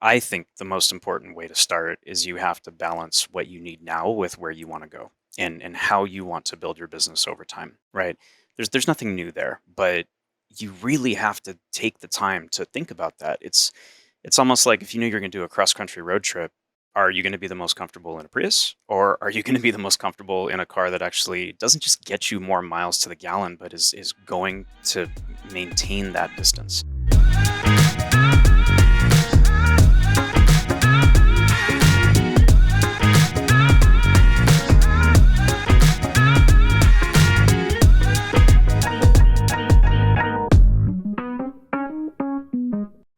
I think the most important way to start is you have to balance what you need now with where you want to go and how you want to build your business over time, right? There's nothing new there, but you really have to take the time to think about that. It's almost like if you knew you're going to do a cross country road trip, are you going to be the most comfortable in a Prius or are you going to be the most comfortable in a car that actually doesn't just get you more miles to the gallon but is going to maintain that distance?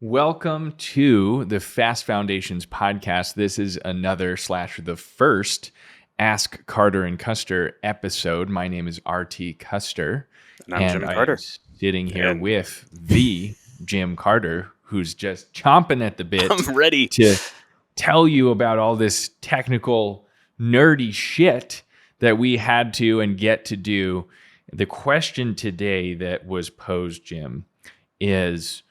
Welcome to the Fast Foundations podcast. This is another / the first Ask Carter and Custer episode. My name is R.T. Custer. And I'm Jim I Carter. am sitting here And with the Jim Carter, who's just chomping at the bit I'm ready to tell you about all this technical, nerdy shit that we had to and get to do. The question today that was posed, Jim, is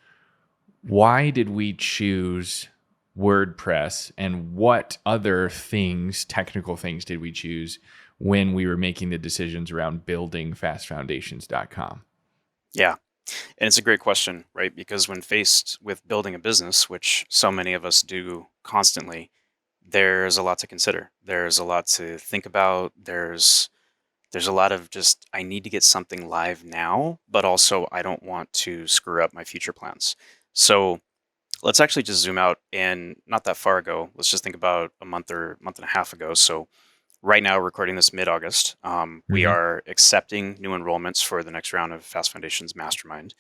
why did we choose WordPress and what other things, technical things, did we choose when we were making the decisions around building fastfoundations.com? Yeah. And it's a great question, right? Because when faced with building a business, which so many of us do constantly, there's a lot to consider. There's a lot to think about. There's a lot of just, I need to get something live now, but also I don't want to screw up my future plans. So let's actually just zoom out and not that far ago. Let's just think about a month and a half ago. So right now, recording this mid-August, we are accepting new enrollments for the next round of Fast Foundations Mastermind.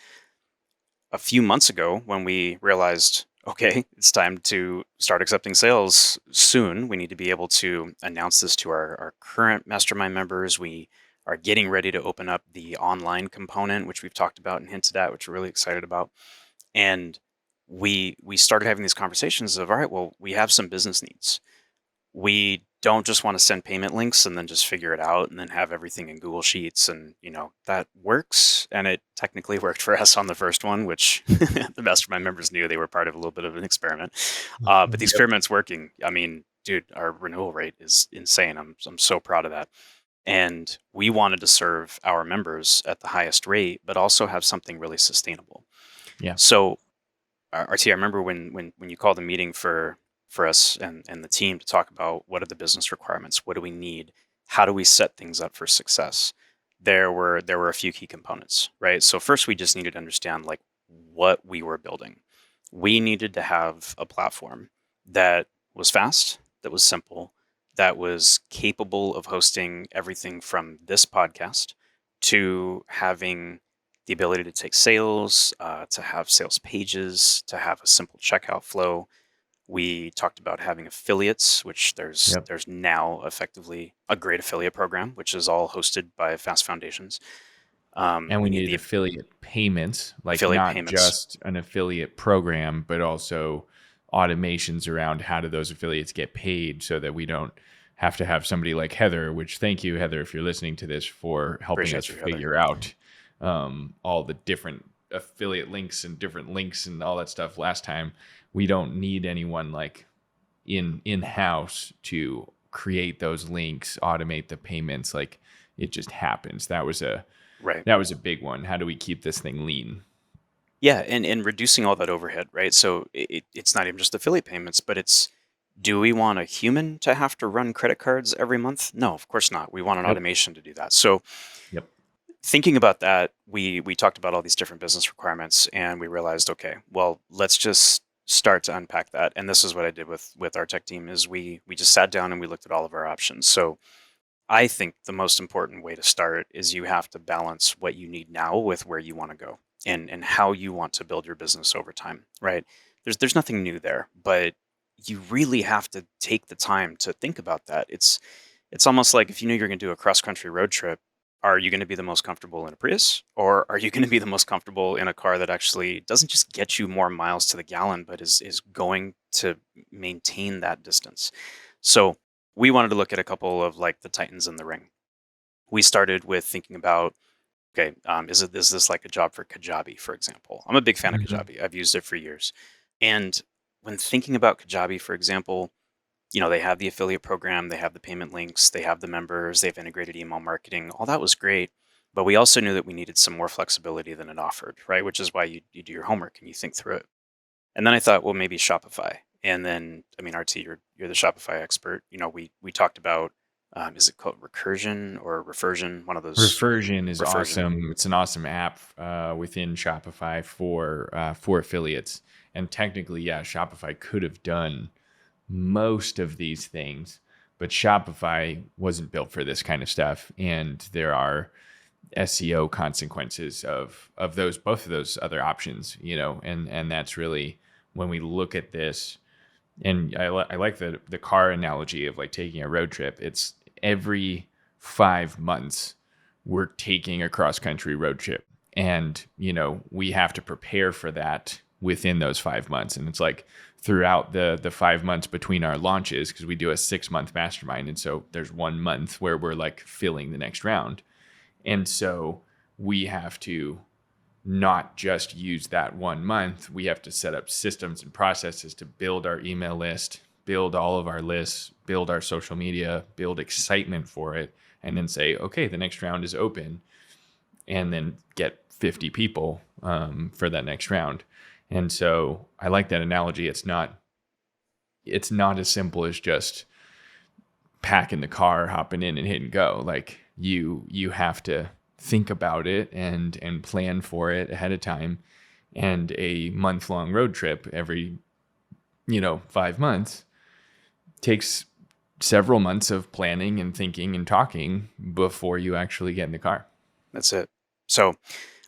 A few months ago, when we realized, okay, it's time to start accepting sales soon, we need to be able to announce this to our current Mastermind members. We are getting ready to open up the online component, which we've talked about and hinted at, which we're really excited about. And we started having these conversations of, all right, well, we have some business needs. We don't just want to send payment links and then just figure it out and then have everything in Google Sheets. And, that works. And it technically worked for us on the first one, which the mastermind members knew they were part of a little bit of an experiment. But the experiment's working. I mean, dude, our renewal rate is insane. I'm so proud of that. And we wanted to serve our members at the highest rate, but also have something really sustainable. Yeah. So, RT, I remember when you called a meeting for us and the team to talk about what are the business requirements, what do we need, how do we set things up for success. There were a few key components, right? So first, we just needed to understand like what we were building. We needed to have a platform that was fast, that was simple, that was capable of hosting everything from this podcast to having the ability to take sales, to have sales pages, to have a simple checkout flow. We talked about having affiliates, which there's now effectively a great affiliate program, which is all hosted by Fast Foundations. And we needed affiliate payments, like not just an affiliate program, but also automations around how do those affiliates get paid so that we don't have to have somebody like Heather, which thank you, Heather, if you're listening to this, for helping us figure out all the different affiliate links and different links and all that stuff last time. We don't need anyone like in-house to create those links, automate the payments. Like it just happens. That was a big one. How do we keep this thing lean? Yeah, and reducing all that overhead, right? So it's not even just affiliate payments, but it's, do we want a human to have to run credit cards every month? No, of course not. We want an automation to do that. So thinking about that, we talked about all these different business requirements and we realized, okay, well, let's just start to unpack that. And this is what I did with our tech team is we just sat down and we looked at all of our options. So I think the most important way to start is you have to balance what you need now with where you want to go and how you want to build your business over time, right? There's nothing new there, but you really have to take the time to think about that. It's almost like if you knew you're going to do a cross country road trip, are you going to be the most comfortable in a Prius or are you going to be the most comfortable in a car that actually doesn't just get you more miles to the gallon, but is going to maintain that distance? So we wanted to look at a couple of like the titans in the ring. We started with thinking about, okay, is this like a job for Kajabi, for example? I'm a big fan of Kajabi. I've used it for years. And when thinking about Kajabi, for example, they have the affiliate program, they have the payment links, they have the members, they have integrated email marketing. All that was great. But we also knew that we needed some more flexibility than it offered, right? Which is why you do your homework and you think through it. And then I thought, well, maybe Shopify. And then, I mean, RT, you're the Shopify expert. We talked about, is it called recursion or reversion? One of those. Reversion is Reversion. awesome. It's an awesome app within Shopify for affiliates. And technically, yeah, Shopify could have done most of these things, but Shopify wasn't built for this kind of stuff. And there are SEO consequences of both of those other options, and that's really when we look at this. And I like the car analogy of like taking a road trip. It's every 5 months we're taking a cross country road trip, and we have to prepare for that within those 5 months. And it's like throughout the 5 months between our launches, because we do a 6-month mastermind, and so there's 1 month where we're like filling the next round. And so we have to not just use that 1 month. We have to set up systems and processes to build our email list, build all of our lists, build our social media, build excitement for it, and then say, okay, the next round is open, and then get 50 people for that next round. And so I like that analogy. It's not as simple as just packing the car, hopping in and hit and go. Like you have to think about it and plan for it ahead of time. And a month-long road trip every 5 months takes several months of planning and thinking and talking before you actually get in the car. That's it. So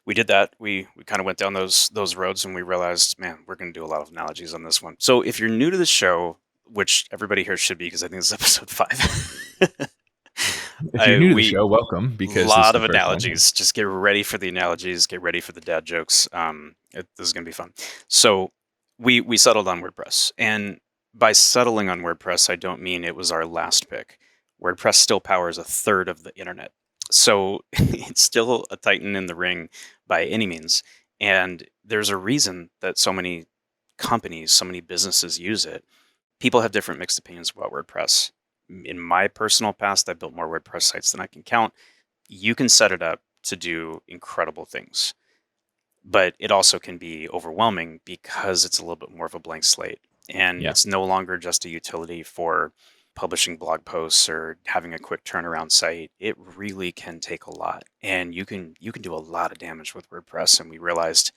we did that. We kind of went down those roads, and we realized, man, we're going to do a lot of analogies on this one. So if you're new to the show, which everybody here should be, because I think this is episode 5. If you're new to the show, welcome, because a lot of analogies. Just get ready for the analogies. Get ready for the dad jokes. This is going to be fun. So we settled on WordPress, and by settling on WordPress, I don't mean it was our last pick. WordPress still powers a third of the internet, so it's still a titan in the ring by any means. And there's a reason that so many companies, so many businesses use it. People have different mixed opinions about WordPress. In my personal past, I built more WordPress sites than I can count. You can set it up to do incredible things, but it also can be overwhelming because it's a little bit more of a blank slate. And it's no longer just a utility for publishing blog posts or having a quick turnaround site. It really can take a lot, and you can do a lot of damage with WordPress. And we realized,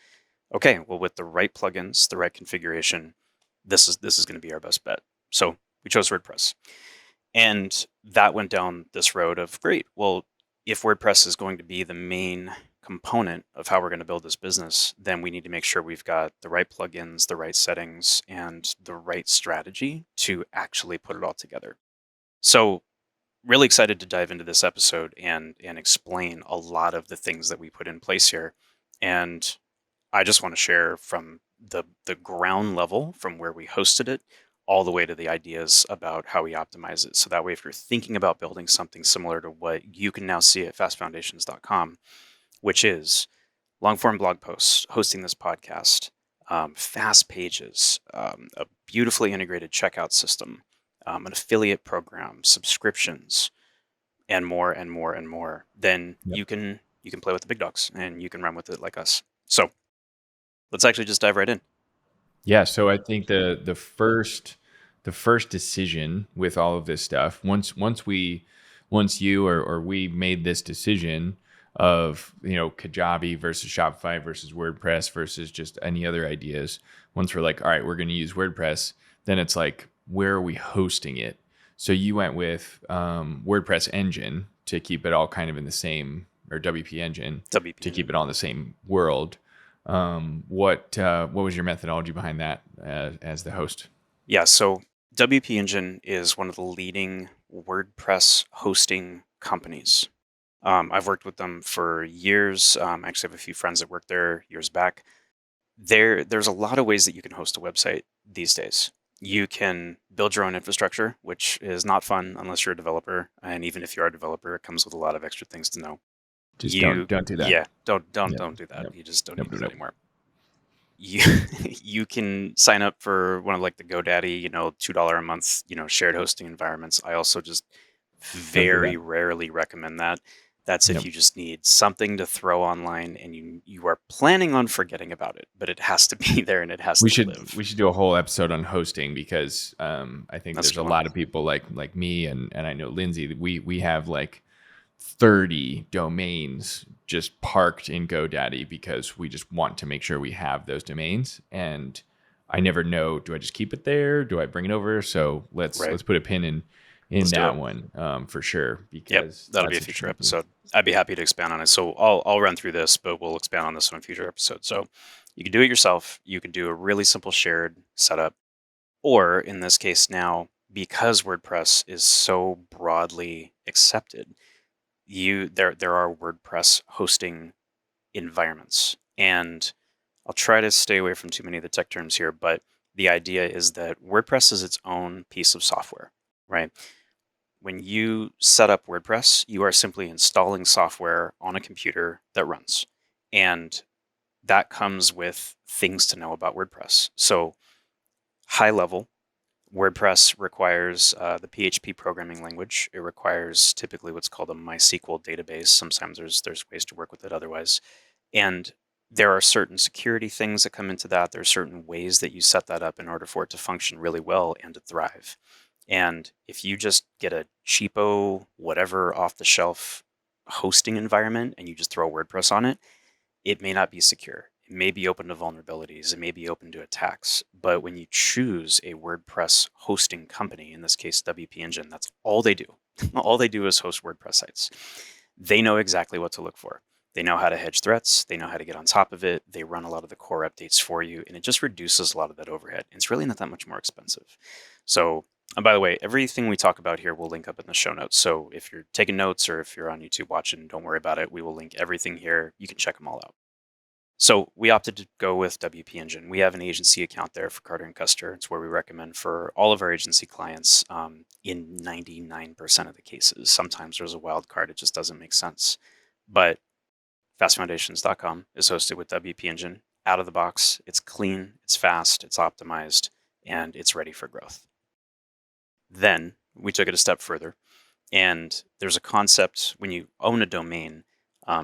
okay, well, with the right plugins, the right configuration, this is going to be our best bet. So we chose WordPress. And that went down this road of, great, well, if WordPress is going to be the main component of how we're going to build this business, then we need to make sure we've got the right plugins, the right settings, and the right strategy to actually put it all together. So really excited to dive into this episode and explain a lot of the things that we put in place here. And I just want to share from the ground level, from where we hosted it, all the way to the ideas about how we optimize it. So that way, if you're thinking about building something similar to what you can now see at fastfoundations.com, which is long-form blog posts, hosting this podcast, fast pages, a beautifully integrated checkout system, an affiliate program, subscriptions, and more and more and more, then you can play with the big dogs and you can run with it like us. So let's actually just dive right in. Yeah, so I think the first decision with all of this stuff, once you or we made this decision of Kajabi versus Shopify versus WordPress versus just any other ideas, once we're like, all right, we're going to use WordPress, then it's like, where are we hosting it? So you went with WordPress engine to keep it all kind of in the same, or WP engine to keep it all in the same world. What was your methodology behind that as the host? Yeah, so WP Engine is one of the leading WordPress hosting companies. I've worked with them for years. I actually have a few friends that worked there years back. There's a lot of ways that you can host a website these days. You can build your own infrastructure, which is not fun unless you're a developer. And even if you are a developer, it comes with a lot of extra things to know. Just don't do that. Yeah, don't do that. You just don't need it anymore. you you can sign up for one of like the GoDaddy, $2 a month, shared hosting environments. I also just Don't do very that. rarely recommend that. That's if Yep. you just need something to throw online and you are planning on forgetting about it, but it has to be there and it has We to should live. we should do a whole episode on hosting because I think That's a there's a good one. lot of people like me and I know Lindsay. We have like 30 domains just parked in GoDaddy because we just want to make sure we have those domains. And I never know, do I just keep it there? Do I bring it over? So let's Right. put a pin in Let's do that it. one for sure, Yep. because That'll be that's a future interesting too. episode. I'd be happy to expand on it. So I'll run through this, but we'll expand on this on a future episode. So you can do it yourself. You can do a really simple shared setup. Or in this case now, because WordPress is so broadly accepted, there are WordPress hosting environments. And I'll try to stay away from too many of the tech terms here, but the idea is that WordPress is its own piece of software, right? When you set up WordPress, you are simply installing software on a computer that runs. And that comes with things to know about WordPress. So, high level, WordPress requires the PHP programming language. It requires typically what's called a MySQL database. Sometimes there's ways to work with it otherwise. And there are certain security things that come into that. There are certain ways that you set that up in order for it to function really well and to thrive. And if you just get a cheapo, whatever off the shelf hosting environment and you just throw WordPress on it, it may not be secure. It may be open to vulnerabilities. It may be open to attacks. But when you choose a WordPress hosting company, in this case, WP Engine, that's all they do. All they do is host WordPress sites. They know exactly what to look for. They know how to hedge threats. They know how to get on top of it. They run a lot of the core updates for you, and it just reduces a lot of that overhead. It's really not that much more expensive. So, and by the way, everything we talk about here will link up in the show notes. So if you're taking notes or if you're on YouTube watching, don't worry about it. We will link everything here. You can check them all out. So we opted to go with WP Engine. We have an agency account there for Carter and Custer. It's where we recommend for all of our agency clients in 99% of the cases. Sometimes there's a wild card, it just doesn't make sense. But fastfoundations.com is hosted with WP Engine. Out of the box, it's clean, it's fast, it's optimized, and it's ready for growth. Then we took it a step further. And there's a concept when you own a domain.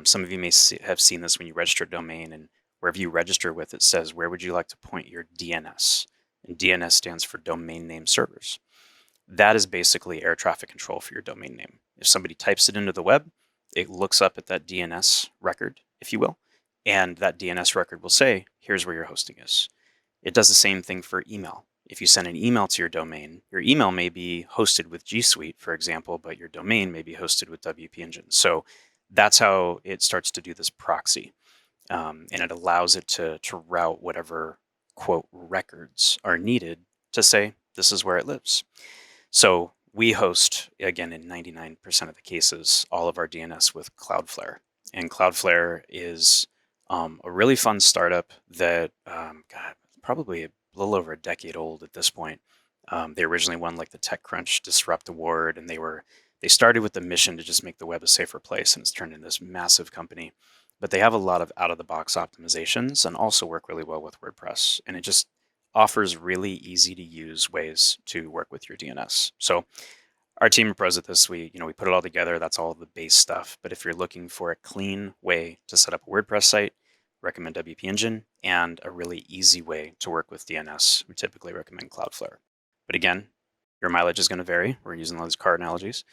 Some of you may have seen this when you register a domain, and wherever you register with, it says, where would you like to point your DNS? And DNS stands for domain name servers. That is basically air traffic control for your domain name. If somebody types it into the web, it looks up at that DNS record, if you will, and that DNS record will say, here's where your hosting is. It does the same thing for email. If you send an email to your domain, your email may be hosted with G Suite, for example, but your domain may be hosted with WP Engine. So that's how it starts to do this proxy. And it allows it to route whatever, quote, records are needed to say, this is where it lives. So we host, again, in 99% of the cases, all of our DNS with Cloudflare. And Cloudflare is a really fun startup that, God, probably a little over a decade old at this point. They originally won like the TechCrunch Disrupt Award, and they started with the mission to just make the web a safer place, and it's turned into this massive company. But they have a lot of out-of-the-box optimizations and also work really well with WordPress, and it just offers really easy to use ways to work with your DNS. So our team of pros at this, we put it all together. That's all the base stuff. But if you're looking for a clean way to set up a WordPress site, recommend WP Engine, and a really easy way to work with DNS, we typically recommend Cloudflare. But again, your mileage is going to vary. We're using those car analogies.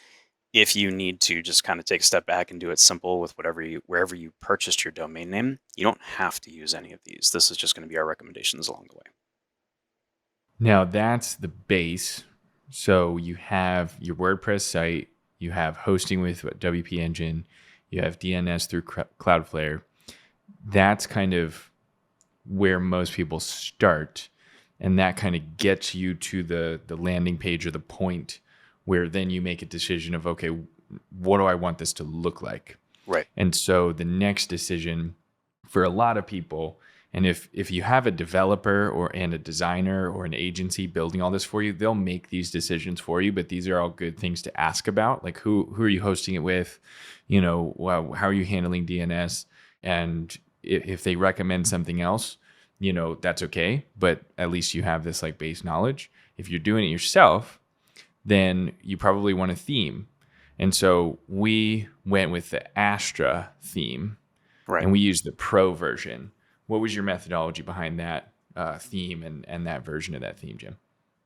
If you need to just kind of take a step back and do it simple with wherever you purchased your domain name, you don't have to use any of these. This is just going to be our recommendations along the way. Now that's the base. So you have your WordPress site, you have hosting with WP Engine, you have DNS through Cloudflare. That's kind of where most people start. And that kind of gets you to the landing page or the point where then you make a decision of, okay, what do I want this to look like? Right. And so the next decision for a lot of people, and if you have a developer and a designer or an agency building all this for you, they'll make these decisions for you. But these are all good things to ask about, like who are you hosting it with? How are you handling DNS? And if they recommend something else, that's okay. But at least you have this like base knowledge. If you're doing it yourself, then you probably want a theme. And so we went with the Astra theme, Right. and we used the pro version. What was your methodology behind that theme and that version of that theme, Jim?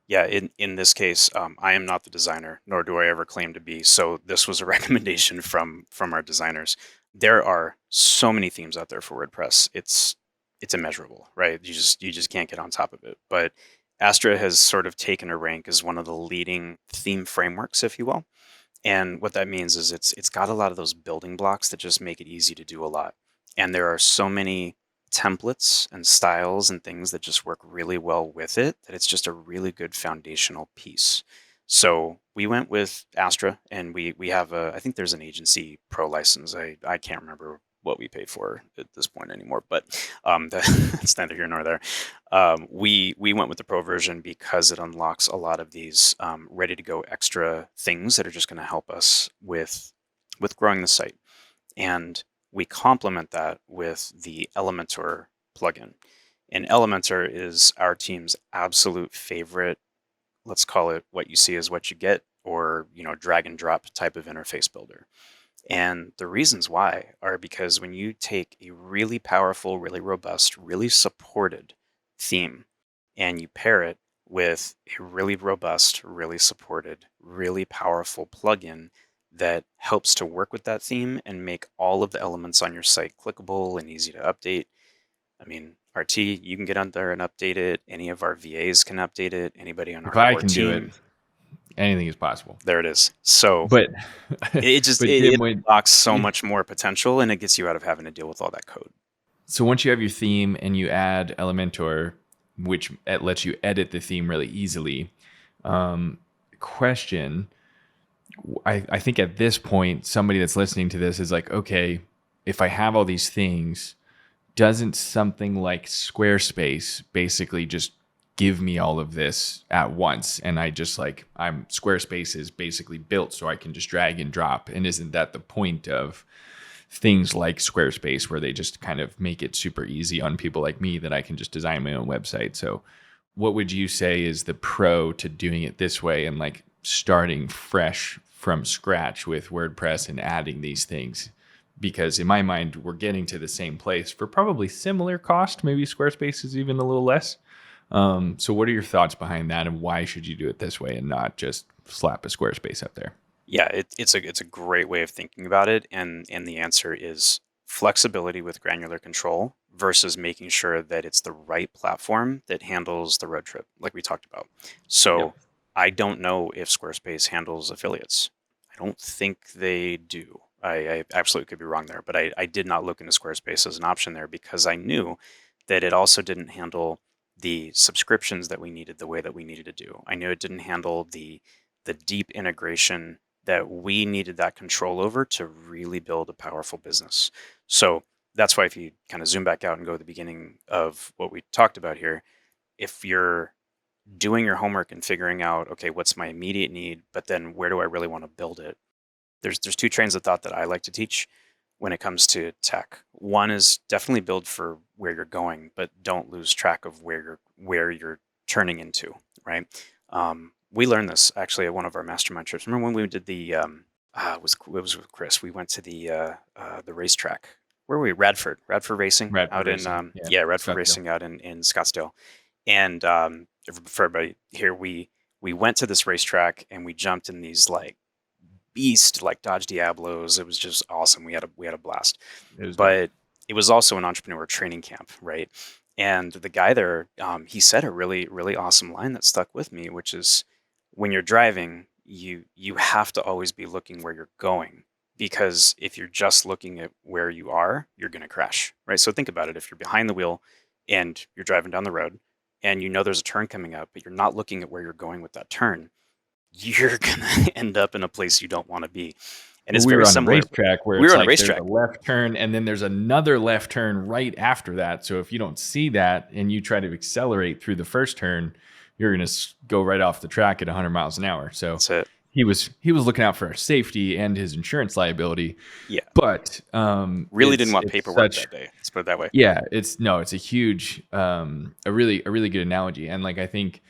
Yeah, in this case, I am not the designer, nor do I ever claim to be. So this was a recommendation from our designers. There are so many themes out there for WordPress. It's immeasurable, right? You just can't get on top of it. But Astra has sort of taken a rank as one of the leading theme frameworks, if you will. And what that means is it's got a lot of those building blocks that just make it easy to do a lot. And there are so many templates and styles and things that just work really well with it that it's just a really good foundational piece. So we went with Astra, and we have I think there's an agency pro license. I can't remember what we paid for at this point anymore, but that's neither here nor there. We went with the pro version because it unlocks a lot of these ready to go extra things that are just going to help us with growing the site. And we complement that with the Elementor plugin. And Elementor is our team's absolute favorite, let's call it what you see is what you get, or drag and drop type of interface builder. And the reasons why are because when you take a really powerful, really robust, really supported theme and you pair it with a really robust, really supported, really powerful plugin that helps to work with that theme and make all of the elements on your site clickable and easy to update. I mean, RT, you can get on there and update it. Any of our VAs can update it. Anybody on our core team. Do it, anything is possible. There it is. So but it unlocks so much more potential, and it gets you out of having to deal with all that code. So once you have your theme and you add Elementor, which lets you edit the theme really easily, question, I think at this point, somebody that's listening to this is like, okay, if I have all these things, doesn't something like Squarespace basically just give me all of this at once? And Squarespace is basically built so I can just drag and drop. And isn't that the point of things like Squarespace, where they just kind of make it super easy on people like me that I can just design my own website? So what would you say is the pro to doing it this way and like starting fresh from scratch with WordPress and adding these things? Because in my mind, we're getting to the same place for probably similar cost. Maybe Squarespace is even a little less. So what are your thoughts behind that, and why should you do it this way and not just slap a Squarespace up there? Yeah, it's a great way of thinking about it, and the answer is flexibility with granular control versus making sure that it's the right platform that handles the road trip, like we talked about. So yep. I don't know if Squarespace handles affiliates. I don't think they do. I absolutely could be wrong there, but I did not look into Squarespace as an option there because I knew that it also didn't handle the subscriptions that we needed the way that we needed to do. I knew it didn't handle the deep integration that we needed that control over to really build a powerful business. So that's why if you kind of zoom back out and go to the beginning of what we talked about here, if you're doing your homework and figuring out, okay, what's my immediate need, but then where do I really want to build it? There's two trains of thought that I like to teach when it comes to tech. One is definitely build for where you're going, but don't lose track of where you're turning into, right? We learned this actually at one of our mastermind trips. Remember when we did the it was with Chris. We went to the racetrack. Where were we? Radford Racing out in Radford Racing out in Scottsdale. And for everybody here, we went to this racetrack and we jumped in these like beast like Dodge Diablos. It was just awesome. We had a blast. It was also an entrepreneur training camp, right? And the guy there, he said a really, really awesome line that stuck with me, which is when you're driving, you have to always be looking where you're going, because if you're just looking at where you are, you're going to crash, right? So think about it. If you're behind the wheel and you're driving down the road and you know there's a turn coming up, but you're not looking at where you're going with that turn, you're going to end up in a place you don't want to be. And it's very similar. We were on a racetrack where it's like there's a left turn and then there's another left turn right after that. So if you don't see that and you try to accelerate through the first turn, you're going to go right off the track at 100 miles an hour. So that's it. he was looking out for our safety and his insurance liability. Yeah. But Really didn't want it's paperwork such that day. Let's put it that way. yeah, it's a huge a really good analogy. And like I think,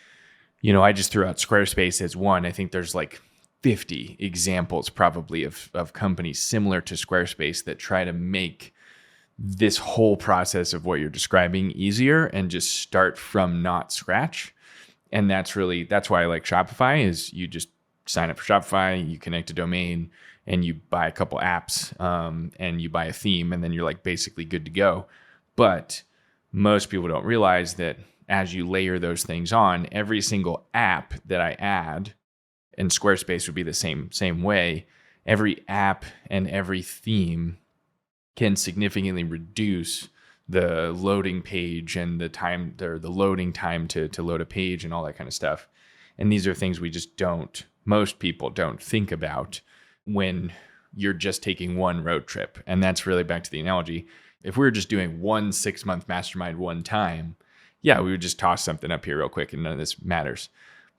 I just threw out Squarespace as one. I think there's like 50 examples probably of companies similar to Squarespace that try to make this whole process of what you're describing easier and just start from not scratch. And that's why I like Shopify is you just sign up for Shopify, you connect a domain, and you buy a couple apps, and you buy a theme, and then you're like basically good to go. But most people don't realize that as you layer those things on, every single app that I add, and Squarespace would be the same way, every app and every theme can significantly reduce the loading page and the loading time to load a page and all that kind of stuff. And these are things most people don't think about when you're just taking one road trip. And that's really back to the analogy. If we were just doing one 6-month mastermind one time, yeah, we would just toss something up here real quick and none of this matters.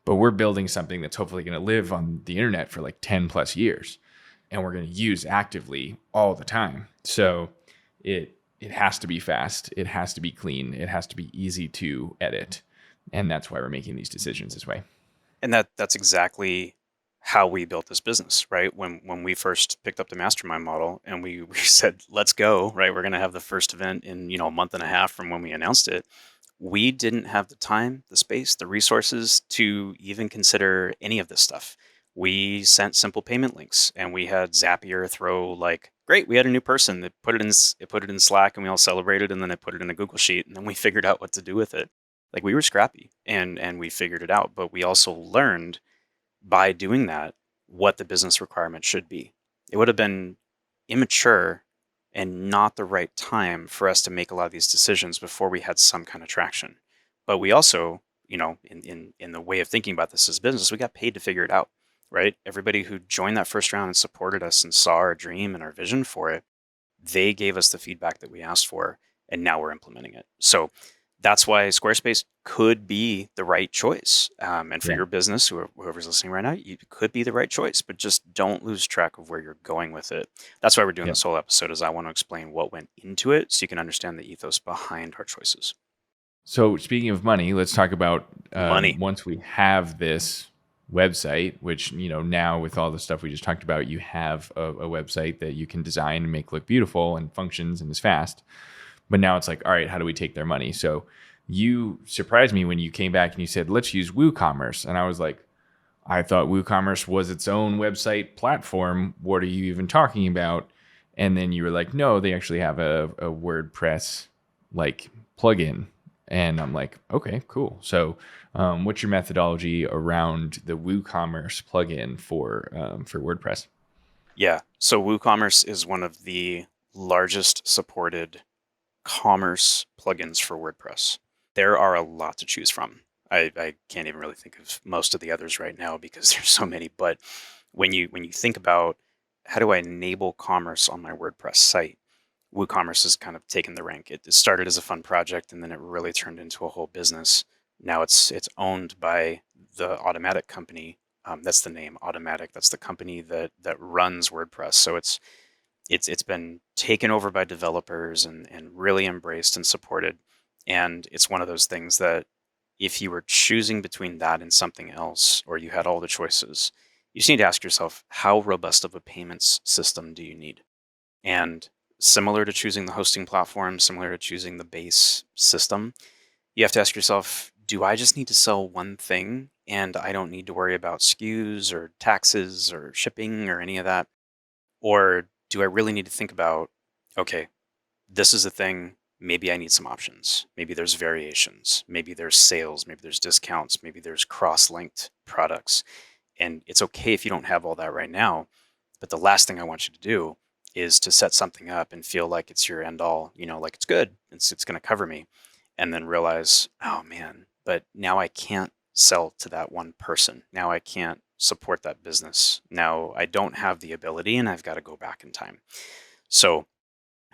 But we're building something that's hopefully going to live on the internet for like 10 plus years. And we're going to use actively all the time. So it has to be fast. It has to be clean. It has to be easy to edit. And that's why we're making these decisions this way. And that's exactly how we built this business, right? When we first picked up the mastermind model and we said, let's go, right? We're going to have the first event in, a month and a half from when we announced it. We didn't have the time, the space, the resources to even consider any of this stuff. We sent simple payment links and we had Zapier throw like, great, we had a new person that put it in Slack and we all celebrated, and then it put it in a Google Sheet, and then we figured out what to do with it. Like, we were scrappy and we figured it out, but we also learned by doing that what the business requirement should be. It would have been immature and not the right time for us to make a lot of these decisions before we had some kind of traction. But we also, in the way of thinking about this as business, we got paid to figure it out, right? Everybody who joined that first round and supported us and saw our dream and our vision for it, they gave us the feedback that we asked for, and now we're implementing it. So that's why Squarespace could be the right choice. And for your business, whoever's listening right now, you could be the right choice, but just don't lose track of where you're going with it. That's why we're doing this whole episode, is I want to explain what went into it so you can understand the ethos behind our choices. So speaking of money, let's talk about money. Once we have this website, which, now with all the stuff we just talked about, you have a website that you can design and make look beautiful and functions and is fast. But now it's like, all right, how do we take their money? So you surprised me when you came back and you said, let's use WooCommerce. And I was like, I thought WooCommerce was its own website platform. What are you even talking about? And then you were like, no, they actually have a WordPress like plugin. And I'm like, okay, cool. So what's your methodology around the WooCommerce plugin for WordPress? Yeah. So WooCommerce is one of the largest supported commerce plugins for WordPress. There are a lot to choose from. I can't even really think of most of the others right now because there's so many. But when you think about how do I enable commerce on my WordPress site, WooCommerce has kind of taken the rank. It started as a fun project, and then it really turned into a whole business. Now it's owned by the Automatic company. That's the name, Automatic. That's the company that runs WordPress. So it's been taken over by developers and really embraced and supported. And it's one of those things that if you were choosing between that and something else, or you had all the choices, you just need to ask yourself, how robust of a payments system do you need? And similar to choosing the hosting platform, similar to choosing the base system, you have to ask yourself, do I just need to sell one thing and I don't need to worry about SKUs or taxes or shipping or any of that? Or do I really need to think about, okay, this is the thing, maybe I need some options. Maybe there's variations. Maybe there's sales. Maybe there's discounts. Maybe there's cross-linked products. And it's okay if you don't have all that right now. But the last thing I want you to do is to set something up and feel like it's your end all, like it's good. It's going to cover me. And then realize, oh man, but now I can't sell to that one person. Now I can't support that business. Now I don't have the ability and I've got to go back in time. So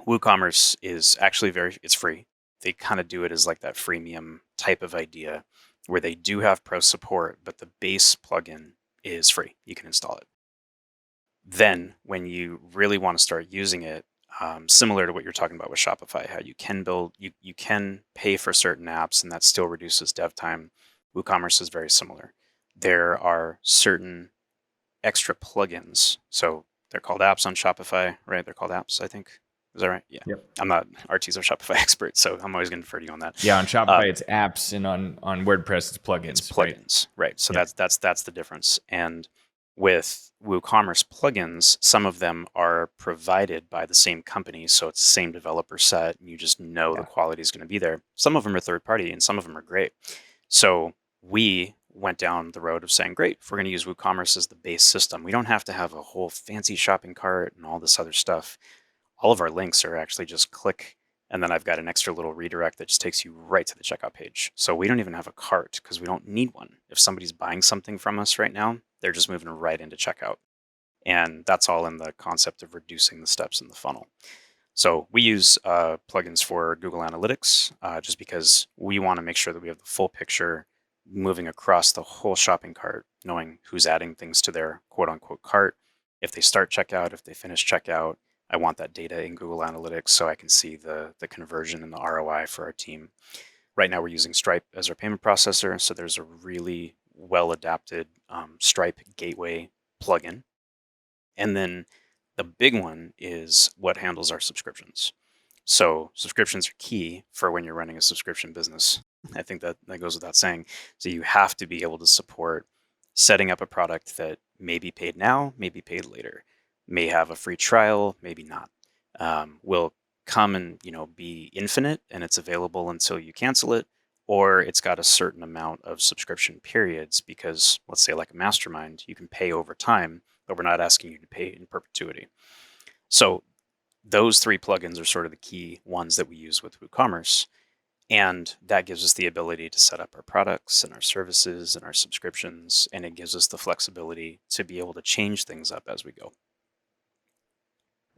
WooCommerce is actually it's free. They kind of do it as like that freemium type of idea where they do have pro support, but the base plugin is free. You can install it. Then when you really want to start using it, similar to what you're talking about with Shopify, how you can you can pay for certain apps and that still reduces dev time. WooCommerce is very similar. There are certain extra plugins. So they're called apps on Shopify, right? They're called apps, I think. Is that right? Yeah. Yep. I'm not RT's a Shopify expert, so I'm always going to defer to you on that. Yeah, on Shopify it's apps, and on WordPress it's plugins. It's plugins, right? So Yep. that's the difference. And with WooCommerce plugins, some of them are provided by the same company, so it's the same developer set, and you just know the quality is going to be there. Some of them are third party, and some of them are great. So we went down the road of saying, great, if we're going to use WooCommerce as the base system, we don't have to have a whole fancy shopping cart and all this other stuff. All of our links are actually just click, and then I've got an extra little redirect that just takes you right to the checkout page. So we don't even have a cart because we don't need one. If somebody's buying something from us right now, they're just moving right into checkout. And that's all in the concept of reducing the steps in the funnel. So we use plugins for Google Analytics just because we want to make sure that we have the full picture moving across the whole shopping cart, knowing who's adding things to their quote unquote cart. If they start checkout, if they finish checkout, I want that data in Google Analytics so I can see the conversion and the ROI for our team. Right now we're using Stripe as our payment processor. So there's a really well adapted Stripe gateway plugin. And then the big one is what handles our subscriptions. So subscriptions are key for when you're running a subscription business. I think that goes without saying. So you have to be able to support setting up a product that may be paid now, may be paid later, may have a free trial, maybe not. Will come and be infinite and it's available until you cancel it, or it's got a certain amount of subscription periods because let's say like a mastermind, you can pay over time, but we're not asking you to pay in perpetuity. So those three plugins are sort of the key ones that we use with WooCommerce. And that gives us the ability to set up our products and our services and our subscriptions. And it gives us the flexibility to be able to change things up as we go.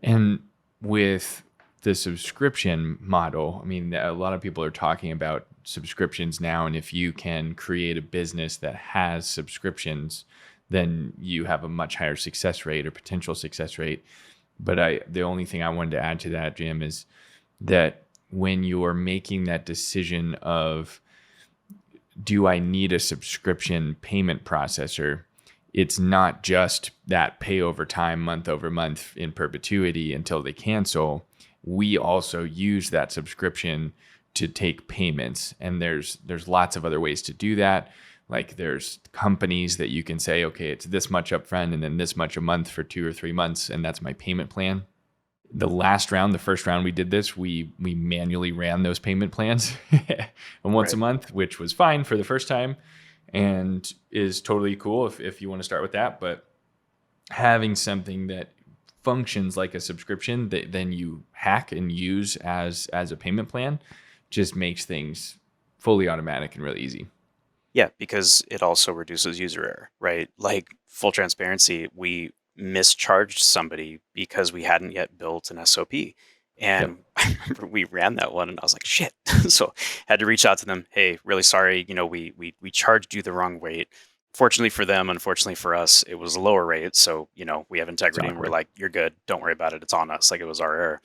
And with the subscription model, I mean, a lot of people are talking about subscriptions now. And if you can create a business that has subscriptions, then you have a much higher success rate or potential success rate. But the only thing I wanted to add to that, Jim, is that when you're making that decision of, do I need a subscription payment processor? It's not just that pay over time, month over month in perpetuity until they cancel. We also use that subscription to take payments. And there's lots of other ways to do that. Like there's companies that you can say, okay, it's this much upfront and then this much a month for 2 or 3 months, and that's my payment plan. The first round we did this, we manually ran those payment plans once a month, which was fine for the first time and is totally cool if you want to start with that. But having something that functions like a subscription that then you hack and use as a payment plan just makes things fully automatic and really easy. Yeah, because it also reduces user error, right? Like full transparency, we mischarged somebody because we hadn't yet built an SOP. And I remember we ran that one and I was like, shit. So had to reach out to them. Hey, really sorry. We charged you the wrong rate. Fortunately for them, unfortunately for us, it was a lower rate. So, we have integrity and we're like, you're good. Don't worry about it. It's on us. Like it was our error.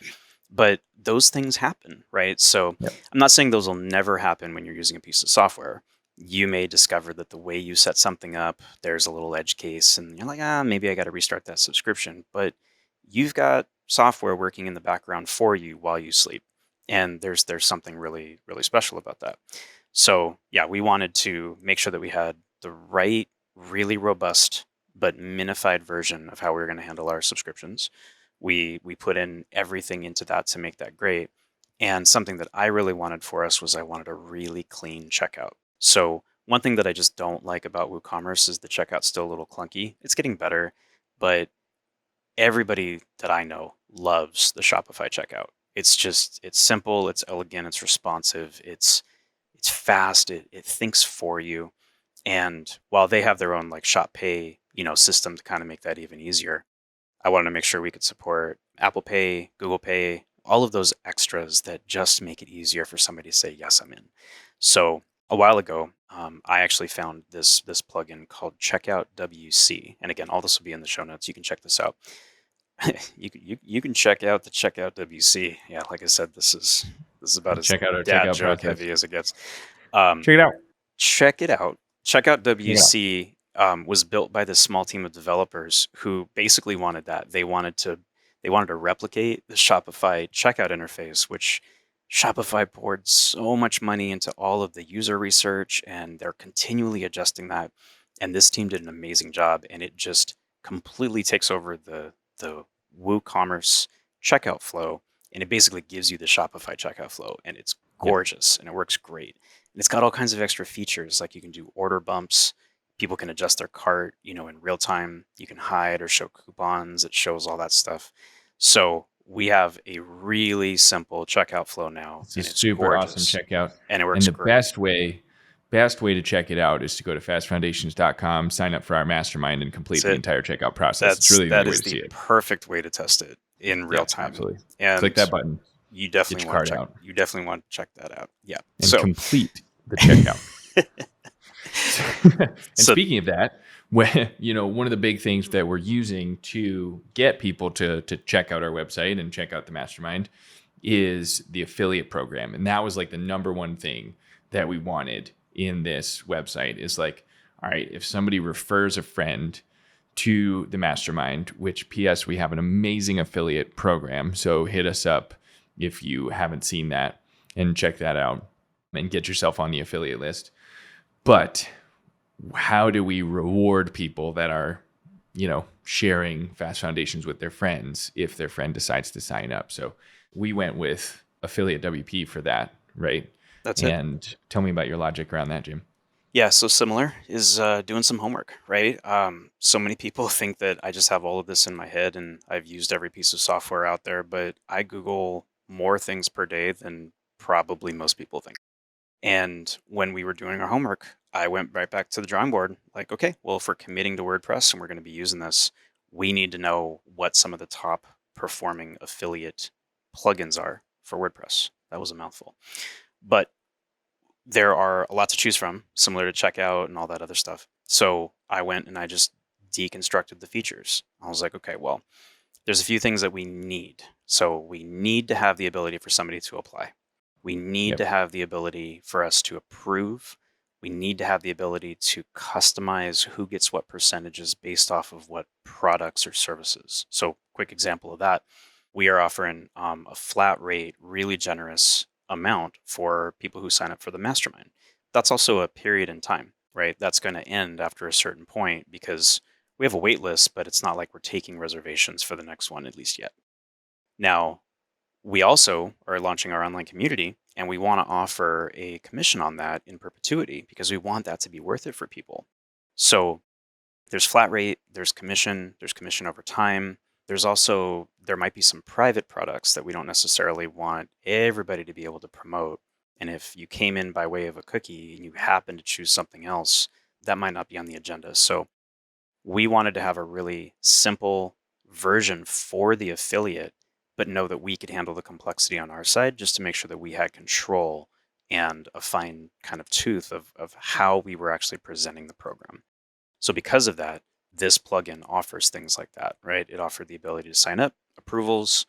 But those things happen, right? So I'm not saying those will never happen when you're using a piece of software. You may discover that the way you set something up, there's a little edge case and you're like, maybe I got to restart that subscription. But you've got software working in the background for you while you sleep. And there's something really, really special about that. So yeah, we wanted to make sure that we had the right, really robust, but minified version of how we were going to handle our subscriptions. We put in everything into that to make that great. And something that I really wanted for us was I wanted a really clean checkout. So one thing that I just don't like about WooCommerce is the checkout's still a little clunky. It's getting better, but everybody that I know loves the Shopify checkout. It's simple, it's elegant, it's responsive, it's fast, it thinks for you. And while they have their own like Shop Pay, system to kind of make that even easier, I wanted to make sure we could support Apple Pay, Google Pay, all of those extras that just make it easier for somebody to say, yes, I'm in. So a while ago, I actually found this plugin called Checkout WC, and again, all this will be in the show notes. You can check this out. You can check out the Checkout WC. Yeah, like I said, this is about as Check out our dad checkout joke process. heavy as it gets. Check it out. Check it out. Checkout Check it out. WC was built by this small team of developers who basically wanted that. They wanted to replicate the Shopify checkout interface, which Shopify poured so much money into all of the user research, and they're continually adjusting that. And this team did an amazing job, and it just completely takes over the WooCommerce checkout flow, and it basically gives you the Shopify checkout flow, and it's Yep. gorgeous and it works great. And it's got all kinds of extra features, like you can do order bumps. People can adjust their cart, in real time. You can hide or show coupons. It shows all that stuff. So we have a really simple checkout flow now, It's a and it's super awesome gorgeous, checkout. and it And works the great. best way to check it out is to go to fastfoundations.com, sign up for our mastermind, and complete the entire checkout process. It's really the only way to see it. Perfect way to test it in real time. Absolutely. And click that button. You Get definitely your want to card check. out. You definitely want to check that out. Yeah. And So complete the checkout. And speaking of that, one of the big things that we're using to get people to check out our website and check out the mastermind is the affiliate program. And that was like the number one thing that we wanted in this website is like, all right, if somebody refers a friend to the mastermind, which PS, we have an amazing affiliate program. So hit us up if you haven't seen that and check that out and get yourself on the affiliate list. But how do we reward people that are, sharing Fast Foundations with their friends if their friend decides to sign up? So we went with affiliate WP for that, right? That's it. And tell me about your logic around that, Jim. Yeah, so similar is doing some homework, right? So many people think that I just have all of this in my head and I've used every piece of software out there, but I Google more things per day than probably most people think. And when we were doing our homework, I went right back to the drawing board. Like, okay, well, if we're committing to WordPress and we're going to be using this, we need to know what some of the top performing affiliate plugins are for WordPress. That was a mouthful. But there are a lot to choose from, similar to checkout and all that other stuff. So I went and I just deconstructed the features. I was like, okay, well, there's a few things that we need. So we need to have the ability for somebody to apply. We need to have the ability for us to approve. We need to have the ability to customize who gets what percentages based off of what products or services. So quick example of that, we are offering a flat rate, really generous amount for people who sign up for the mastermind. That's also a period in time, right? That's going to end after a certain point because we have a wait list, but it's not like we're taking reservations for the next one, at least yet. Now, we also are launching our online community, and we want to offer a commission on that in perpetuity because we want that to be worth it for people. So there's flat rate, there's commission over time. There might be some private products that we don't necessarily want everybody to be able to promote. And if you came in by way of a cookie and you happen to choose something else, that might not be on the agenda. So we wanted to have a really simple version for the affiliate, but know that we could handle the complexity on our side just to make sure that we had control and a fine kind of tooth of how we were actually presenting the program. So because of that, this plugin offers things like that, right? It offered the ability to sign up, approvals.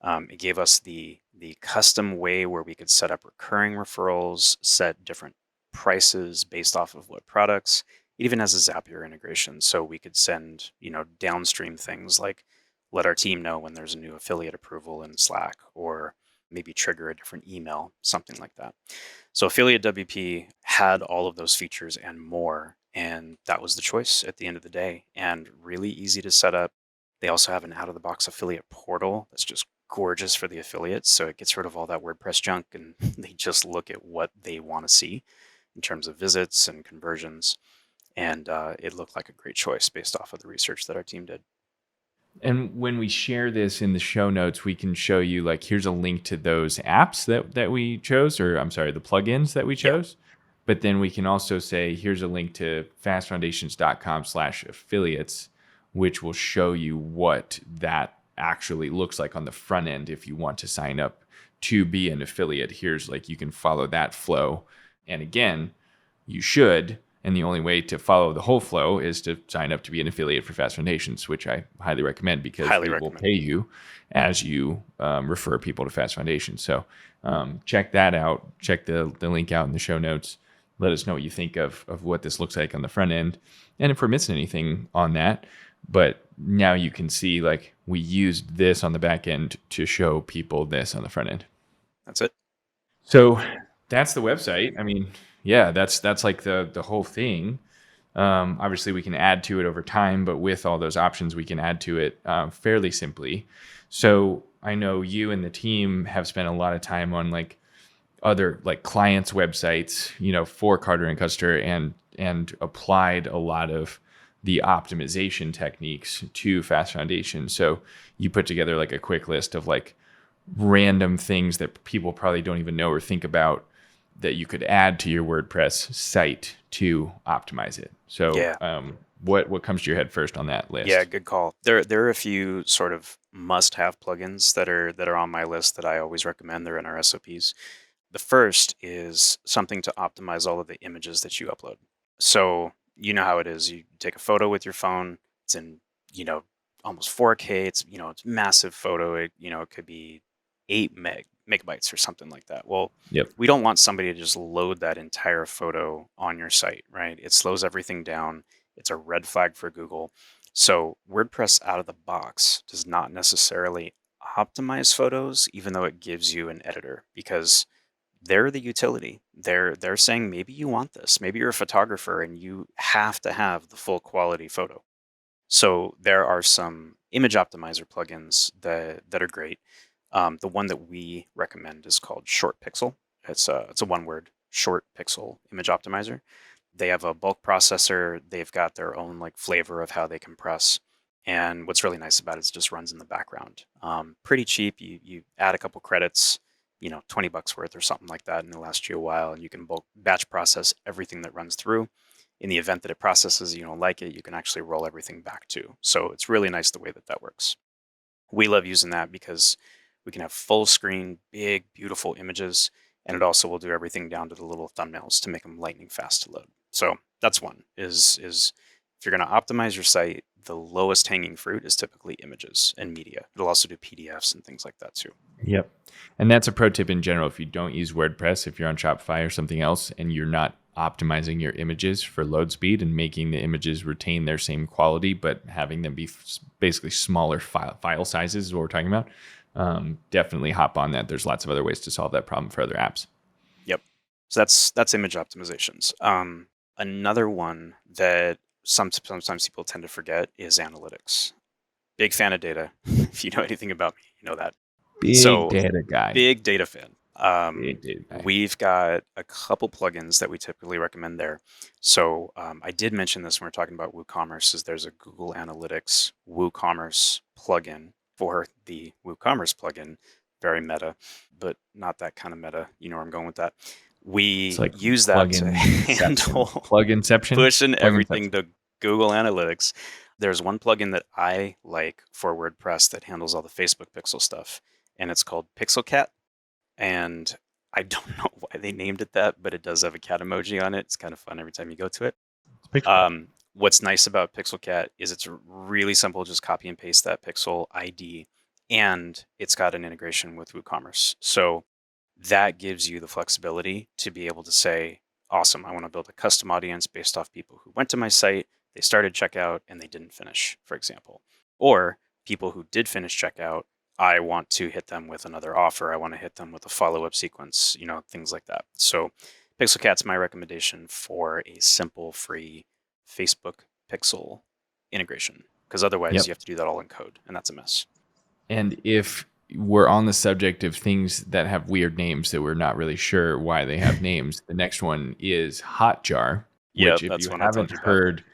It gave us the custom way where we could set up recurring referrals, set different prices based off of what products. It even has a Zapier integration, so we could send downstream things like let our team know when there's a new affiliate approval in Slack, or maybe trigger a different email, something like that. So Affiliate WP had all of those features and more, and that was the choice at the end of the day, and really easy to set up. They also have an out-of-the-box affiliate portal that's just gorgeous for the affiliates, so it gets rid of all that WordPress junk, and they just look at what they want to see in terms of visits and conversions, and it looked like a great choice based off of the research that our team did. And when we share this in the show notes, we can show you like, here's a link to those apps that we chose, or I'm sorry, the plugins that we chose. Yeah. But then we can also say, here's a link to fastfoundations.com/affiliates, which will show you what that actually looks like on the front end. If you want to sign up to be an affiliate, here's like, you can follow that flow. And again, you should. And the only way to follow the whole flow is to sign up to be an affiliate for Fast Foundations, which I highly recommend because will pay you as you refer people to Fast Foundations. So check that out. Check the link out in the show notes. Let us know what you think of what this looks like on the front end. And if we're missing anything on that, but now you can see like we used this on the back end to show people this on the front end. That's it. So that's the website. I mean, yeah, that's like the whole thing. Obviously, we can add to it over time, but with all those options, we can add to it fairly simply. So I know you and the team have spent a lot of time on like other like clients' websites, for Carter and Custer, and applied a lot of the optimization techniques to Fast Foundation. So you put together like a quick list of like random things that people probably don't even know or think about that you could add to your WordPress site to optimize it. So what comes to your head first on that list? Yeah, good call. There are a few sort of must-have plugins that are on my list that I always recommend. They're in our SOPs. The first is something to optimize all of the images that you upload. So you know how it is. You take a photo with your phone. It's in, almost 4K. It's, it's massive photo. It could be 8 megabytes or something like that. Well, we don't want somebody to just load that entire photo on your site, right? It slows everything down. It's a red flag for Google. So WordPress out of the box does not necessarily optimize photos, even though it gives you an editor, because they're the utility. They're saying maybe you want this. Maybe you're a photographer and you have to have the full quality photo. So there are some image optimizer plugins that are great. The one that we recommend is called Short Pixel. It's a one-word Short Pixel image optimizer. They have a bulk processor. They've got their own like flavor of how they compress. And what's really nice about it is it just runs in the background. Pretty cheap. You add a couple credits, $20 worth or something like that, and it'll last you a while. And you can bulk batch process everything that runs through. In the event that it processes, you don't like it, you can actually roll everything back too. So it's really nice the way that works. We love using that because we can have full screen, big, beautiful images, and it also will do everything down to the little thumbnails to make them lightning fast to load. So that's one, is if you're going to optimize your site, the lowest hanging fruit is typically images and media. It'll also do PDFs and things like that too. Yep. And that's a pro tip in general. If you don't use WordPress, if you're on Shopify or something else, and you're not optimizing your images for load speed and making the images retain their same quality, but having them be basically smaller file sizes is what we're talking about, definitely hop on that. There's lots of other ways to solve that problem for other apps. Yep. So that's image optimizations. Another one that sometimes people tend to forget is analytics. Big fan of data. If you know anything about me, you know that. Big data guy. Big data fan. We've got a couple plugins that we typically recommend there. So I did mention this when we're talking about WooCommerce, is there's a Google Analytics WooCommerce plugin for the WooCommerce plugin. Very meta, but not that kind of meta. You know where I'm going with that. We use that to handle plug-inception, pushing everything to Google Analytics. There's one plugin that I like for WordPress that handles all the Facebook pixel stuff, and it's called PixelCat. And I don't know why they named it that, but it does have a cat emoji on it. It's kind of fun every time you go to it. What's nice about PixelCat is it's really simple. Just copy and paste that pixel ID, and it's got an integration with WooCommerce. So that gives you the flexibility to be able to say, awesome, I want to build a custom audience based off people who went to my site, they started checkout, and they didn't finish, for example. Or people who did finish checkout, I want to hit them with another offer. I want to hit them with a follow-up sequence, things like that. So PixelCat's my recommendation for a simple, free Facebook pixel integration, because otherwise you have to do that all in code, and that's a mess. And if we're on the subject of things that have weird names that we're not really sure why they have names, the next one is Hotjar. Which, if you haven't heard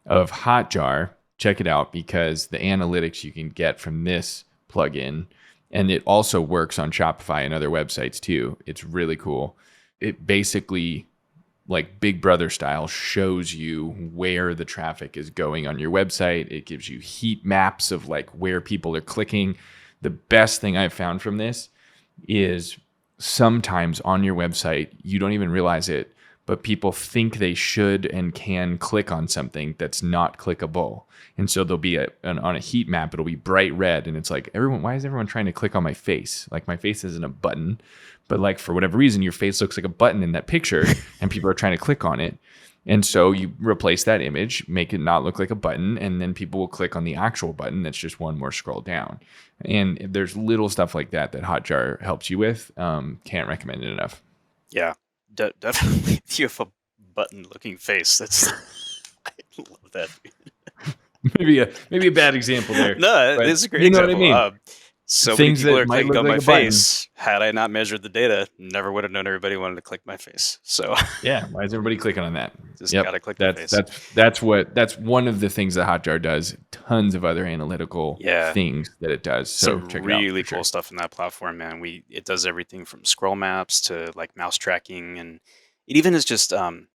of Hotjar, check it out, because the analytics you can get from this plugin, and it also works on Shopify and other websites too. It's really cool. It basically, like Big Brother style, shows you where the traffic is going on your website. It gives you heat maps of like where people are clicking. The best thing I've found from this is sometimes on your website, you don't even realize it, but people think they should and can click on something that's not clickable. And so there'll be on a heat map, it'll be bright red. And it's like, why is everyone trying to click on my face? Like, my face isn't a button, but like, for whatever reason, your face looks like a button in that picture and people are trying to click on it. And so you replace that image, make it not look like a button, and then people will click on the actual button that's just one more scroll down. And there's little stuff like that Hotjar helps you with. Can't recommend it enough. Yeah, definitely. If you have a button-looking face, that's I love that. maybe a bad example there. No, it's a great example. What I mean? So many people are clicking on my face. Had I not measured the data, never would have known everybody wanted to click my face. So yeah, why is everybody clicking on that? Just gotta click the face. That's one of the things that Hotjar does. Tons of other analytical things that it does. So check it out. Really cool stuff in that platform, man. It does everything from scroll maps to like mouse tracking, and it even is just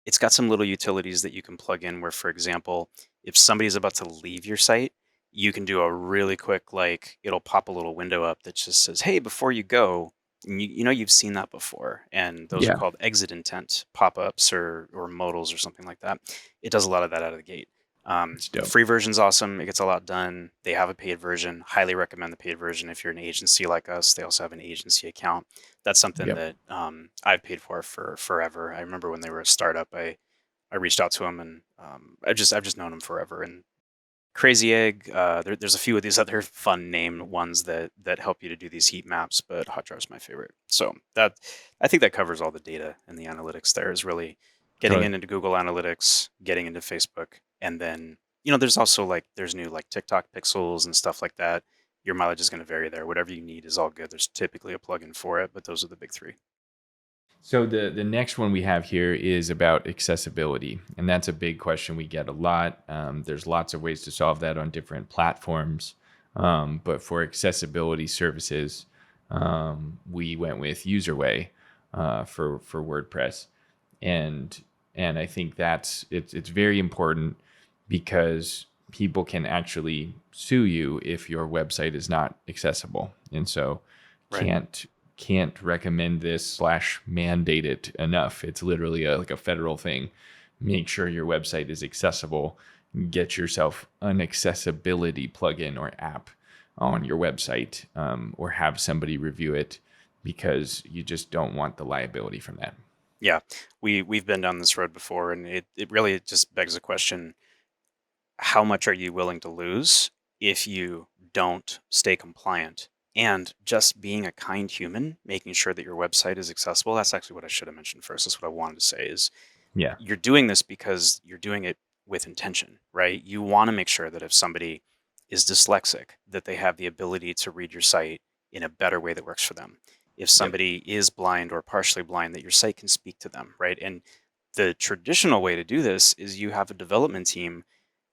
it's got some little utilities that you can plug in where, for example, if somebody's about to leave your site, you can do a really quick, like, it'll pop a little window up that just says, hey, before you go, and you've seen that before. And those are called exit intent pop-ups or modals or something like that. It does a lot of that out of the gate. The free version's awesome. It gets a lot done. They have a paid version. Highly recommend the paid version if you're an agency like us. They also have an agency account. That's something that I've paid for forever. I remember when they were a startup, I reached out to them, and I've just known them forever. And Crazy Egg, there's a few of these other fun named ones that help you to do these heat maps, but Hotjar is my favorite. So I think that covers all the data and the analytics. There is really getting into Google Analytics, getting into Facebook, and then there's also there's new TikTok pixels and stuff like that. Your mileage is going to vary there. Whatever you need is all good. There's typically a plugin for it, but those are the big three. So the next one we have here is about accessibility, and that's a big question we get a lot. There's lots of ways to solve that on different platforms, but for accessibility services, we went with UserWay for WordPress, and I think it's very important because people can actually sue you if your website is not accessible, and so can't recommend this / mandate it enough. It's literally a federal thing. Make sure your website is accessible. Get yourself an accessibility plugin or app on your website, or have somebody review it, because you just don't want the liability from that. Yeah, we've been down this road before, and it really just begs the question: how much are you willing to lose if you don't stay compliant? And just being a kind human, making sure that your website is accessible. That's actually what I should have mentioned first. That's what I wanted to say is, you're doing this because you're doing it with intention, right? You want to make sure that if somebody is dyslexic, that they have the ability to read your site in a better way that works for them. If somebody is blind or partially blind, that your site can speak to them, right? And the traditional way to do this is you have a development team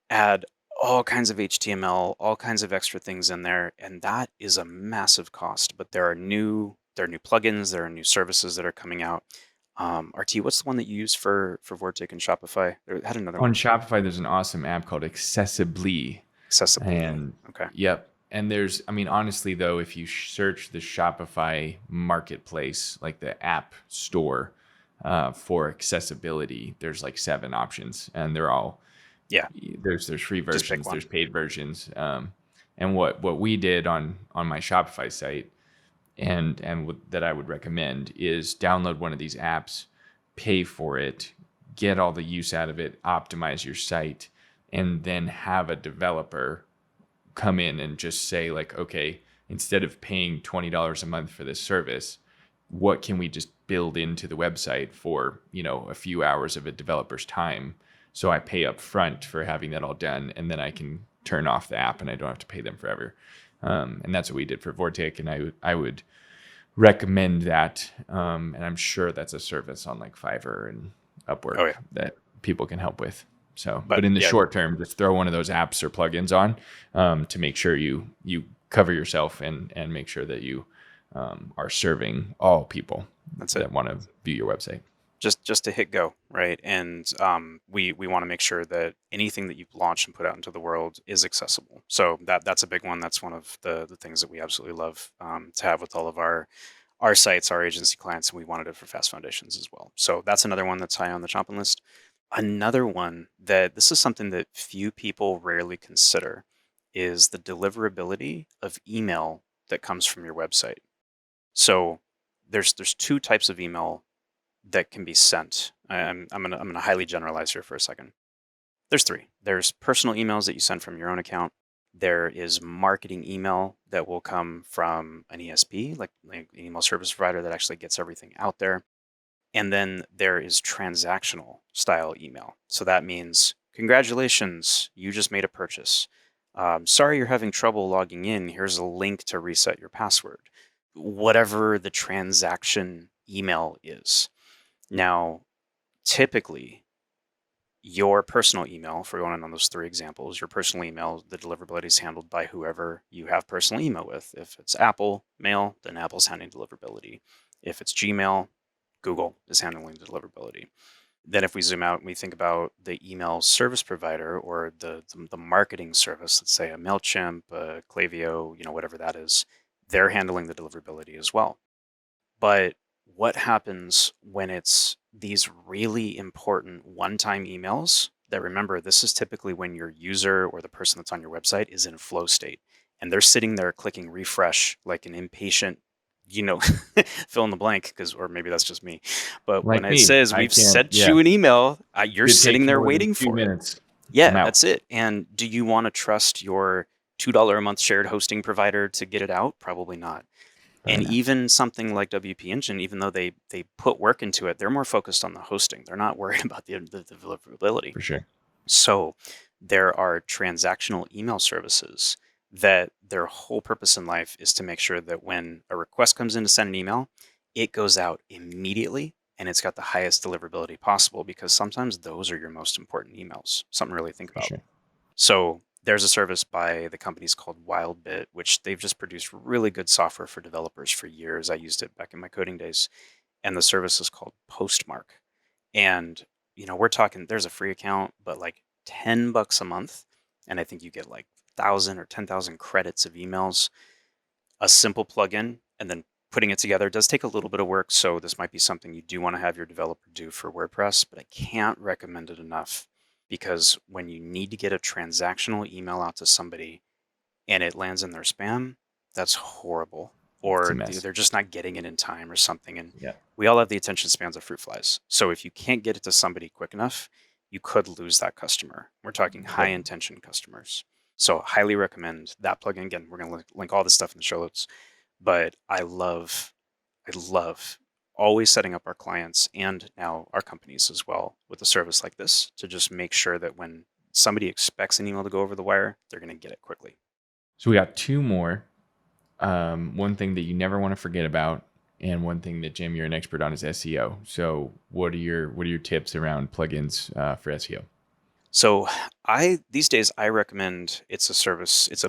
add all kinds of HTML, all kinds of extra things in there, and that is a massive cost. But there are new plugins, there are new services that are coming out. RT, what's the one that you use for Vortic and Shopify? There had another one. On Shopify, there's an awesome app called Accessibly. Okay. Yep. And there's, honestly though, if you search the Shopify marketplace, like the app store, for accessibility, there's 7 options, and they're all there's free versions, there's paid versions, and what we did on my Shopify site, and that I would recommend, is download one of these apps, pay for it, get all the use out of it, optimize your site, and then have a developer come in and just say okay, instead of paying $20 a month for this service, what can we just build into the website for a few hours of a developer's time? So I pay up front for having that all done, and then I can turn off the app and I don't have to pay them forever. And that's what we did for Vortic, and I would recommend that. And I'm sure that's a service on Fiverr and Upwork that people can help with. So, but in the short term, just throw one of those apps or plugins on, to make sure you cover yourself and make sure that you are serving all people that want to view your website. Just to hit go, right? And we want to make sure that anything that you launch and put out into the world is accessible. So that's a big one. That's one of the things that we absolutely love to have with all of our our sites, our agency clients, and we wanted it for fast foundations as well. So that's another one that's high on the chopping list. Another one that this is something that few people rarely consider is the deliverability of email that comes from your website. So there's two types of email that can be sent. I'm gonna highly generalize here for a second. There's three. There's personal emails that you send from your own account. There is marketing email that will come from an ESP, like an email service provider that actually gets everything out there. And then there is transactional style email. So that means, congratulations, you just made a purchase. Sorry you're having trouble logging in. Here's a link to reset your password. Whatever the transaction email is. Now, typically, your personal email, for going on those three examples, your personal email, the deliverability is handled by whoever you have personal email with. If it's Apple Mail, then Apple's handling deliverability. If it's Gmail, Google is handling the deliverability. Then if we zoom out and we think about the email service provider or the marketing service, let's say a MailChimp, Klaviyo, whatever that is, they're handling the deliverability as well. But what happens when it's these really important one-time emails that, remember, this is typically when your user or the person that's on your website is in flow state and they're sitting there clicking refresh like an impatient, fill in the blank, or maybe that's just me. But when Like it me, says I we've can't. sent Yeah, you an email, you're it sitting takes there more than waiting 2 for it. minutes. I'm Yeah, out. that's it. And do you want to trust your $2 a month shared hosting provider to get it out? Probably not. Probably And not. even something like WP Engine, even though they put work into it, they're more focused on the hosting. They're not worried about the deliverability. For sure. So there are transactional email services that their whole purpose in life is to make sure that when a request comes in to send an email, it goes out immediately and it's got the highest deliverability possible, because sometimes those are your most important emails. Something to really think For about. sure. So there's a service by the companies called Wildbit, which they've just produced really good software for developers for years. I used it back in my coding days. And the service is called Postmark. And, we're talking, there's a free account, but like $10 a month. And I think you get like 1,000 or 10,000 credits of emails, a simple plugin, and then putting it together. It does take a little bit of work. So this might be something you do want to have your developer do for WordPress, but I can't recommend it enough, because when you need to get a transactional email out to somebody and it lands in their spam, that's horrible. It's a Or mess. they're just not getting it in time or something. And Yeah. we all have the attention spans of fruit flies. So if you can't get it to somebody quick enough, you could lose that customer. We're talking high Yep. intention customers. So highly recommend that plugin. Again, we're going to link all this stuff in the show notes. But I love always setting up our clients and now our companies as well with a service like this to just make sure that when somebody expects an email to go over the wire, they're going to get it quickly. So we got two more. One thing that you never want to forget about, and one thing that, Jim, you're an expert on, is SEO. So what are your tips around plugins for SEO? So these days I recommend, it's a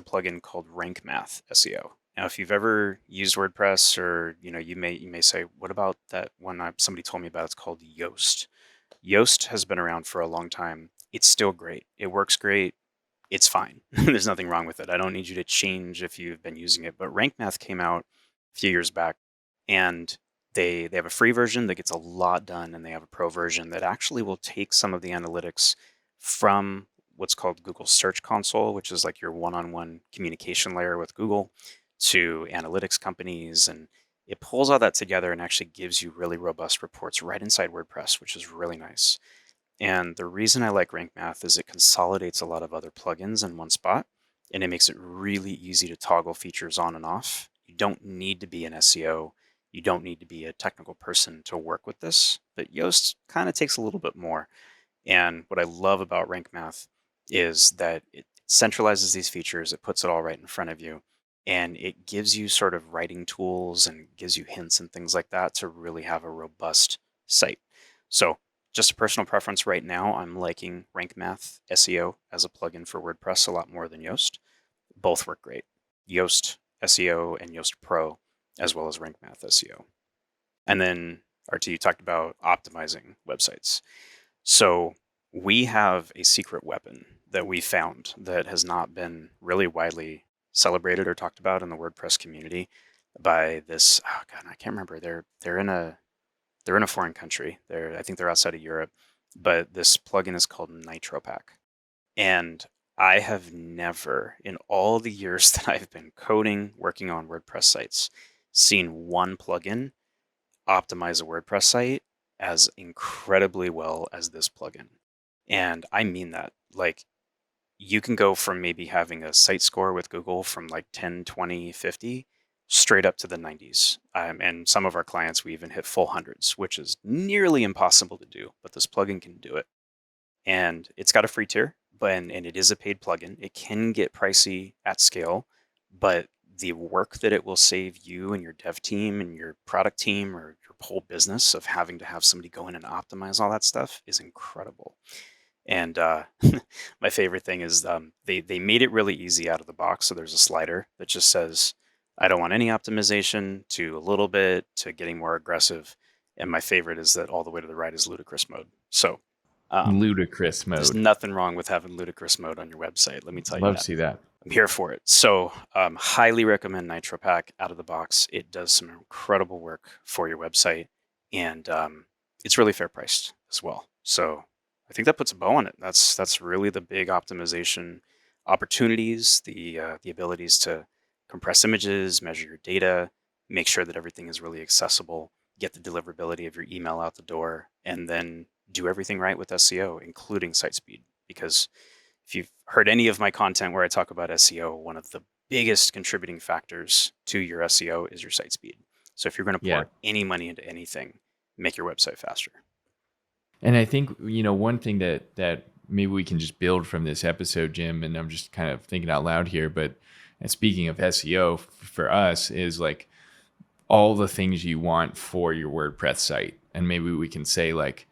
plugin called Rank Math SEO. Now, if you've ever used WordPress, or you may say, what about that one somebody told me about? It's called Yoast. Yoast has been around for a long time. It's still great. It works great. It's fine. There's nothing wrong with it. I don't need you to change if you've been using it. But Rank Math came out a few years back, and they have a free version that gets a lot done, and they have a pro version that actually will take some of the analytics from what's called Google Search Console, which is like your one-on-one communication layer with Google, to analytics companies. And it pulls all that together and actually gives you really robust reports right inside WordPress, which is really nice. And the reason I like Rank Math is it consolidates a lot of other plugins in one spot, and it makes it really easy to toggle features on and off. You don't need to be an SEO. You don't need to be a technical person to work with this, but Yoast kind of takes a little bit more. And what I love about Rank Math is that it centralizes these features, it puts it all right in front of you, and it gives you sort of writing tools and gives you hints and things like that to really have a robust site. So just a personal preference right now, I'm liking Rank Math SEO as a plugin for WordPress a lot more than Yoast. Both work great. Yoast SEO and Yoast Pro, as well as Rank Math SEO. And then, RT, you talked about optimizing websites. So we have a secret weapon that we found that has not been really widely celebrated or talked about in the WordPress community. by this. Oh God, I can't remember. They're in a foreign country. I think they're outside of Europe, but this plugin is called NitroPack. And I have never, in all the years that I've been coding, working on WordPress sites, seen one plugin optimize a WordPress site as incredibly well as this plugin. And I mean that. Like, you can go from maybe having a site score with Google from like 10, 20, 50, straight up to the 90s. And some of our clients, we even hit full hundreds, which is nearly impossible to do, but this plugin can do it. And it's got a free tier, and it is a paid plugin. It can get pricey at scale, but the work that it will save you and your dev team and your product team or your whole business of having to have somebody go in and optimize all that stuff is incredible. And my favorite thing is they made it really easy out of the box. So there's a slider that just says, I don't want any optimization, to a little bit, to getting more aggressive. And my favorite is that all the way to the right is ludicrous mode. So ludicrous mode. There's nothing wrong with having ludicrous mode on your website. Let me tell you that. Love to see that. I'm here for it. So highly recommend NitroPack out of the box. It does some incredible work for your website, and it's really fair priced as well. So I think that puts a bow on it. That's really the big optimization opportunities, the abilities to compress images, measure your data, make sure that everything is really accessible, get the deliverability of your email out the door, and then do everything right with SEO, including site speed. Because if you've heard any of my content where I talk about SEO, one of the biggest contributing factors to your SEO is your site speed. So if you're going to pour any money into anything, make your website faster. And I think, one thing that maybe we can just build from this episode, Jim, and I'm just kind of thinking out loud here, but speaking of SEO for us is like all the things you want for your WordPress site. And maybe we can say like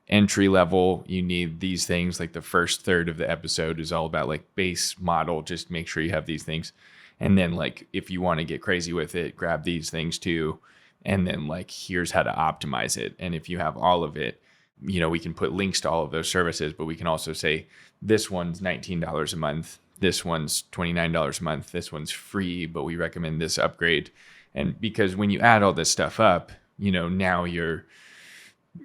entry level, you need these things. Like the first third of the episode is all about like base model. Just make sure you have these things. And then like, if you want to get crazy with it, grab these things too. And then like, here's how to optimize it. And if you have all of it, we can put links to all of those services, but we can also say this one's $19 a month. This one's $29 a month. This one's free, but we recommend this upgrade. And because when you add all this stuff up, now your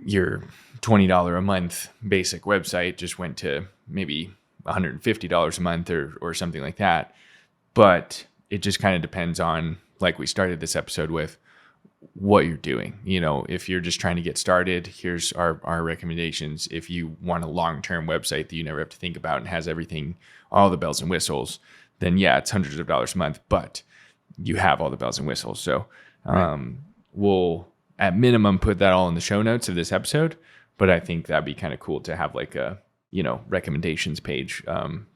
$20 a month basic website just went to maybe $150 a month or something like that. But it just kind of depends on, like we started this episode with, what you're doing. If you're just trying to get started, here's our recommendations. If you want a long-term website that you never have to think about and has everything, all the bells and whistles, then yeah, it's hundreds of dollars a month, but you have all the bells and whistles. So we'll at minimum put that all in the show notes of this episode, but I think that'd be kind of cool to have like a, recommendations page.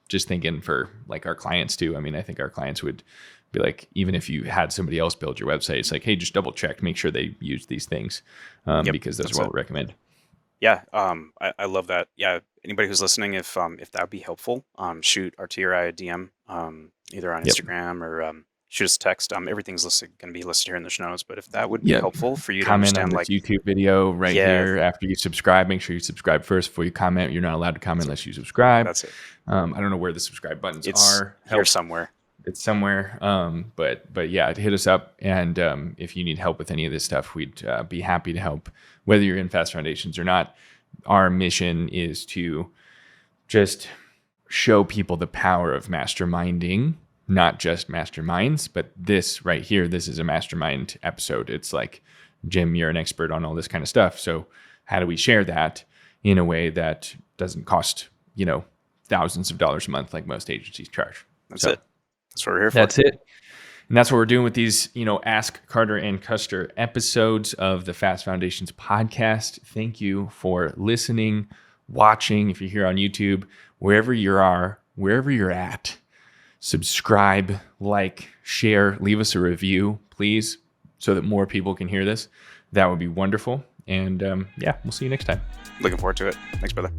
Just thinking for like our clients too. I mean, I think our clients would be like, even if you had somebody else build your website, it's like, hey, just double check, make sure they use these things because those are what we recommend. Yeah, I love that. Yeah, anybody who's listening, if that would be helpful, shoot RT or I a DM, either on Instagram or shoot us a text. Everything's going to be listed here in the show notes. But if that would be helpful for you to understand, on this YouTube video here after you subscribe, make sure you subscribe first before you comment. You're not allowed to comment unless you subscribe. That's it. I don't know where the subscribe buttons are. Here somewhere. It's somewhere. But yeah, hit us up. And if you need help with any of this stuff, we'd be happy to help, whether you're in Fast Foundations or not. Our mission is to just show people the power of masterminding, not just masterminds, but this right here, this is a mastermind episode. It's like, Jim, you're an expert on all this kind of stuff. So how do we share that in a way that doesn't cost, thousands of dollars a month like most agencies charge? That's it. That's what we're here for. That's it. And that's what we're doing with these, Ask Carter and Custer episodes of the Fast Foundations podcast. Thank you for listening, watching. If you're here on YouTube, wherever you're at, subscribe, like, share, leave us a review, please, so that more people can hear this. That would be wonderful. And we'll see you next time. Looking forward to it. Thanks, brother.